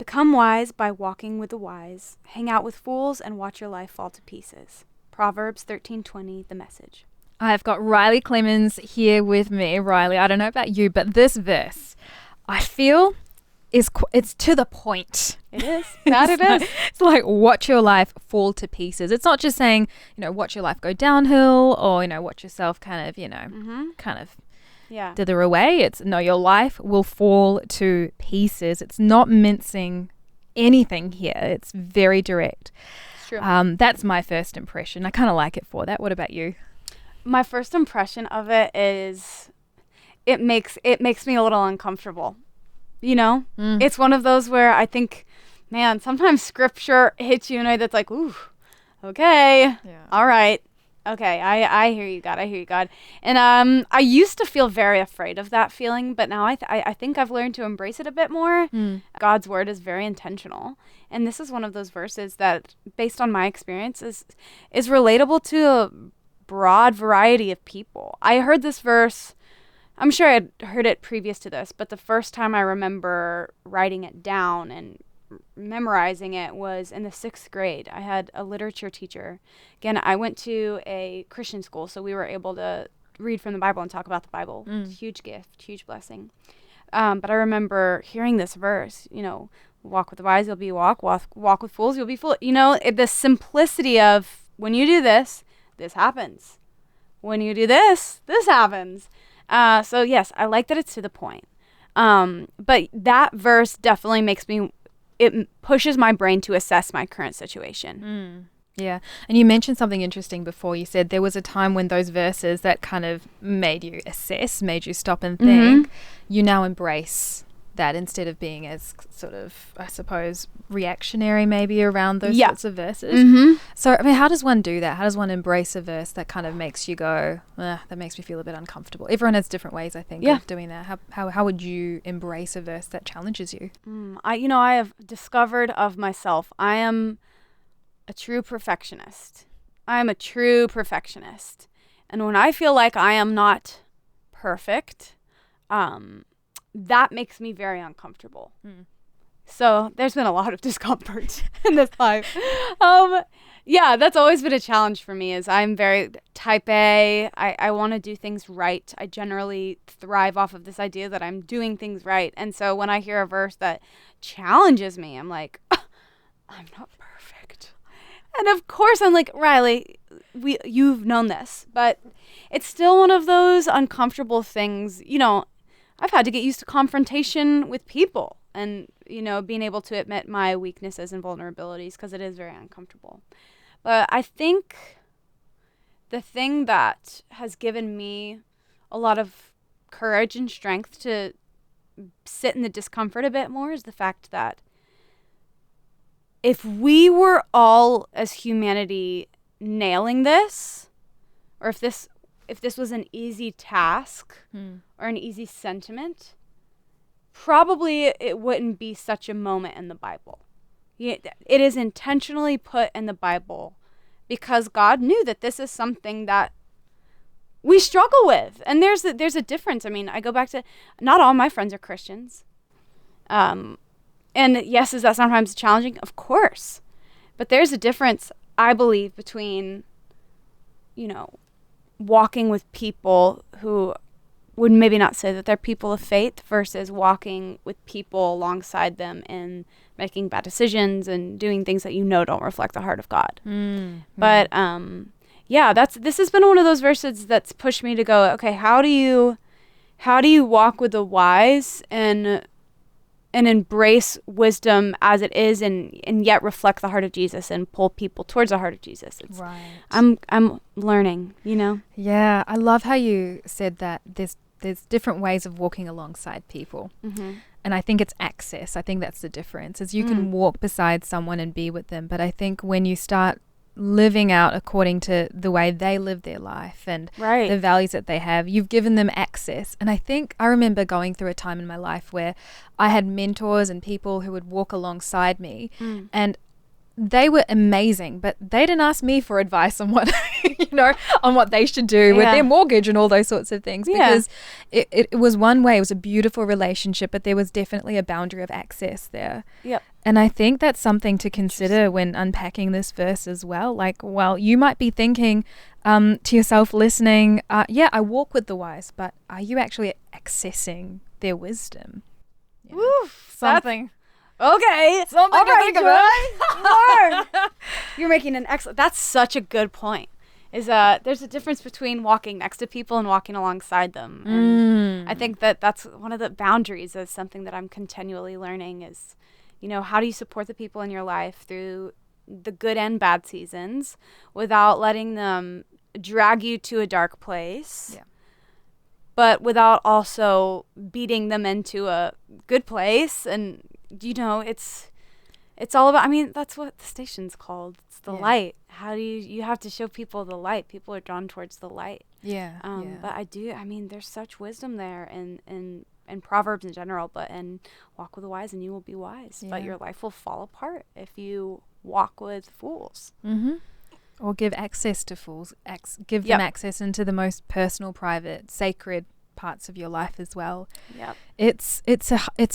Become wise by walking with the wise. Hang out with fools and watch your life fall to pieces. Proverbs 13:20, The Message. I've got Riley Clemmons here with me. Riley, I don't know about you, but this verse, I feel it's to the point. It is. That it is. It's like watch your life fall to pieces. It's not just saying, watch your life go downhill or, watch yourself kind of, Yeah. dither away. It's no, your life will fall to pieces. It's not mincing anything here. It's very direct. It's true. That's my first impression. I kind of like it for that. What about you? My first impression of it is it makes me a little uncomfortable. It's one of those where I think, man, sometimes scripture hits you in a way that's like, ooh, okay, all right, okay, I hear you, God, I hear you, God. And I used to feel very afraid of that feeling, but now I think I've learned to embrace it a bit more. God's word is very intentional, and this is one of those verses that, based on my experience, is relatable to a broad variety of people. I heard this verse, I'm sure I'd heard it previous to this, but the first time I remember writing it down and memorizing it was in the 6th grade. I had a literature teacher. Again, I went to a Christian school, so we were able to read from the Bible and talk about the Bible. Huge gift, huge blessing. But I remember hearing this verse, walk with the wise, you'll be walk with fools, you'll be fool. The simplicity of, when you do this, this happens. When you do this, this happens. So yes, I like that it's to the point. But that verse definitely it pushes my brain to assess my current situation. Yeah. And you mentioned something interesting before. You said there was a time when those verses that kind of made you assess, made you stop and think, you now embrace that instead of being as sort of, I suppose, reactionary maybe around those sorts of verses. So, I mean, how does one do that? How does one embrace a verse that kind of makes you go, that makes me feel a bit uncomfortable? Everyone has different ways, I think, of doing that. How would you embrace a verse that challenges you? I have discovered of myself, I am a true perfectionist. And when I feel like I am not perfect, that makes me very uncomfortable. So there's been a lot of discomfort in this life. That's always been a challenge for me, is I'm very type A. I want to do things right. I generally thrive off of this idea that I'm doing things right. And so when I hear a verse that challenges me, I'm like, I'm not perfect. And of course I'm like, Riley, you've known this, but it's still one of those uncomfortable things. I've had to get used to confrontation with people and, being able to admit my weaknesses and vulnerabilities, because it is very uncomfortable. But I think the thing that has given me a lot of courage and strength to sit in the discomfort a bit more is the fact that if we were all as humanity nailing this, or if this was an easy task or an easy sentiment, probably it wouldn't be such a moment in the Bible. It is intentionally put in the Bible because God knew that this is something that we struggle with. And there's a difference. I mean, I go back to, not all my friends are Christians. And yes, is that sometimes challenging? Of course. But there's a difference, I believe, between, walking with people who would maybe not say that they're people of faith versus walking with people alongside them and making bad decisions and doing things that don't reflect the heart of God. But this has been one of those verses that's pushed me to go, okay, how do you walk with the wise and embrace wisdom as it is and yet reflect the heart of Jesus and pull people towards the heart of Jesus. Right. I'm learning, Yeah, I love how you said that there's different ways of walking alongside people. And I think it's access. I think that's the difference, is you can walk beside someone and be with them. But I think when you start living out according to the way they live their life and the values that they have, you've given them access. And I remember going through a time in my life where I had mentors and people who would walk alongside me, and they were amazing, but they didn't ask me for advice on what, on what they should do with their mortgage and all those sorts of things. Because it was one way. It was a beautiful relationship, but there was definitely a boundary of access there. Yep. And I think that's something to consider when unpacking this verse as well. Like, well, you might be thinking to yourself listening, I walk with the wise, but are you actually accessing their wisdom? Something. Okay. Something to think about. You're making an excellent. That's such a good point. There's a difference between walking next to people and walking alongside them. And I think that's one of the boundaries. Is something that I'm continually learning is, how do you support the people in your life through the good and bad seasons without letting them drag you to a dark place. Yeah. But without also beating them into a good place. And it's all about, that's what the station's called. It's the light. How do you have to show people the light. People are drawn towards the light. Yeah. But there's such wisdom there in Proverbs in general, but in walk with the wise and you will be wise. Yeah. But your life will fall apart if you walk with fools. Mm-hmm. Or give access to fools. Give them access into the most personal, private, sacred parts of your life as well. Yep. It's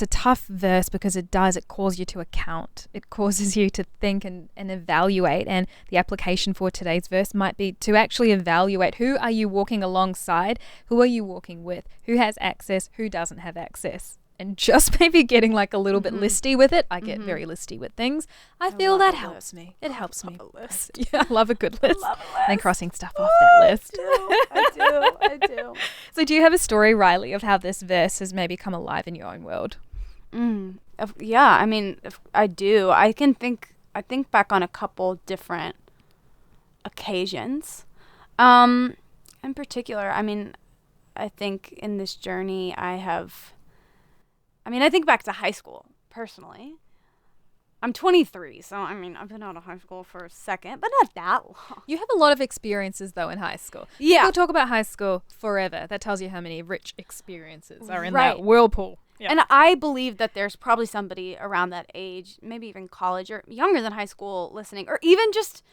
a tough verse because it calls you to account. It causes you to think and evaluate. And the application for today's verse might be to actually evaluate, who are you walking alongside? Who are you walking with? Who has access? Who doesn't have access? And just maybe getting like a little bit listy with it. I get very listy with things. I feel that helps me. It helps me. A list. Yeah, I love a good list. I love a list. And crossing stuff off that list. I do. So do you have a story, Riley, of how this verse has maybe come alive in your own world? Yeah, I do. I think back on a couple different occasions. In particular, I think in this journey I think back to high school, personally. I'm 23, so, I've been out of high school for a second, but not that long. You have a lot of experiences, though, in high school. Yeah. People talk about high school forever. That tells you how many rich experiences are in that whirlpool. Yeah. And I believe that there's probably somebody around that age, maybe even college or younger than high school, listening, or even just...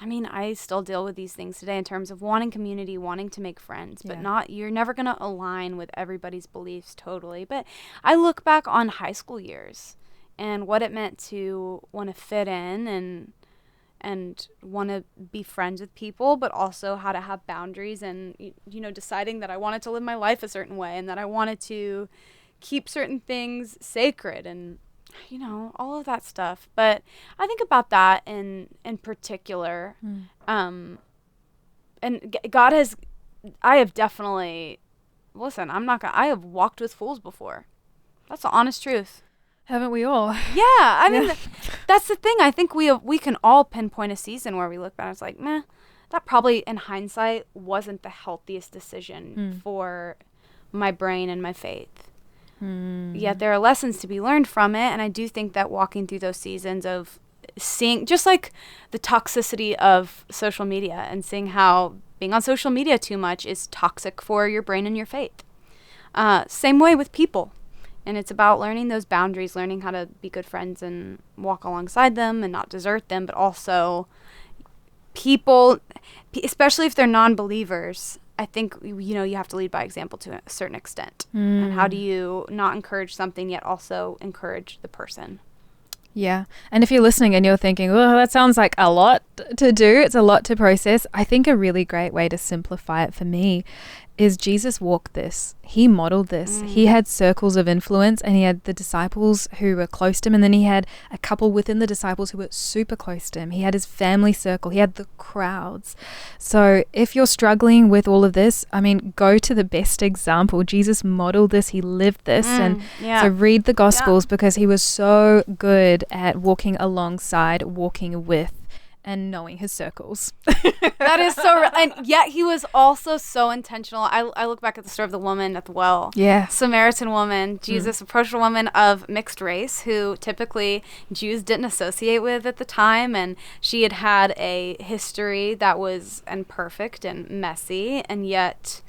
I still deal with these things today in terms of wanting community, wanting to make friends, but you're never going to align with everybody's beliefs totally. But I look back on high school years and what it meant to want to fit in and want to be friends with people, but also how to have boundaries and, deciding that I wanted to live my life a certain way and that I wanted to keep certain things sacred and all of that stuff. But I think about that in particular. And I have definitely, I have walked with fools before. That's the honest truth. Haven't we all? Yeah. That's the thing. I think we can all pinpoint a season where we look back and it's like, meh, that probably in hindsight wasn't the healthiest decision for my brain and my faith. Yet there are lessons to be learned from it, and I do think that walking through those seasons of seeing, just like the toxicity of social media and seeing how being on social media too much is toxic for your brain and your faith. Same way with people. And it's about learning those boundaries, learning how to be good friends and walk alongside them and not desert them, but also people, especially if they're non-believers, I think, you have to lead by example to a certain extent. And how do you not encourage something yet also encourage the person? Yeah. And if you're listening and you're thinking, well, that sounds like a lot to do, it's a lot to process, I think a really great way to simplify it for me is Jesus walked this. He modeled this. He had circles of influence and he had the disciples who were close to him, and then he had a couple within the disciples who were super close to him. He had his family circle. He had the crowds. So if you're struggling with all of this, go to the best example. Jesus modeled this. He lived this. So read the Gospels because he was so good at walking alongside, walking with, and knowing his circles. That is so real. And yet he was also so intentional. I look back at the story of the woman at the well. Yeah. Samaritan woman. Jesus approached a woman of mixed race who typically Jews didn't associate with at the time. And she had a history that was imperfect and messy. And yet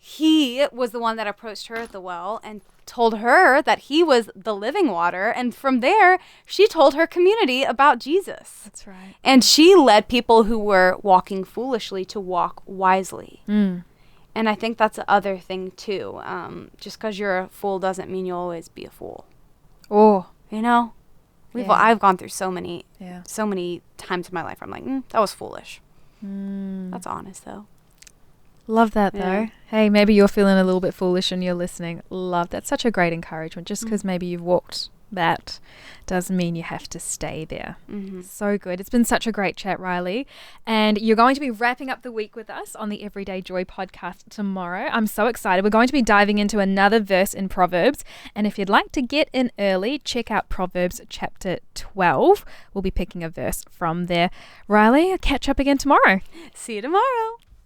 he was the one that approached her at the well and told her that he was the living water. And from there, she told her community about Jesus. That's right. And she led people who were walking foolishly to walk wisely. And I think that's the other thing, too. Just because you're a fool doesn't mean you'll always be a fool. Oh. You know? I've gone through so many times in my life where I'm like, that was foolish. That's honest, though. Love that, though. Hey, maybe you're feeling a little bit foolish and you're listening. Love that. Such a great encouragement. Just because maybe you've walked that doesn't mean you have to stay there. So good. It's been such a great chat, Riley. And you're going to be wrapping up the week with us on the Everyday Joy podcast tomorrow. I'm so excited. We're going to be diving into another verse in Proverbs. And if you'd like to get in early, check out Proverbs chapter 12. We'll be picking a verse from there. Riley, I'll catch up again tomorrow. See you tomorrow.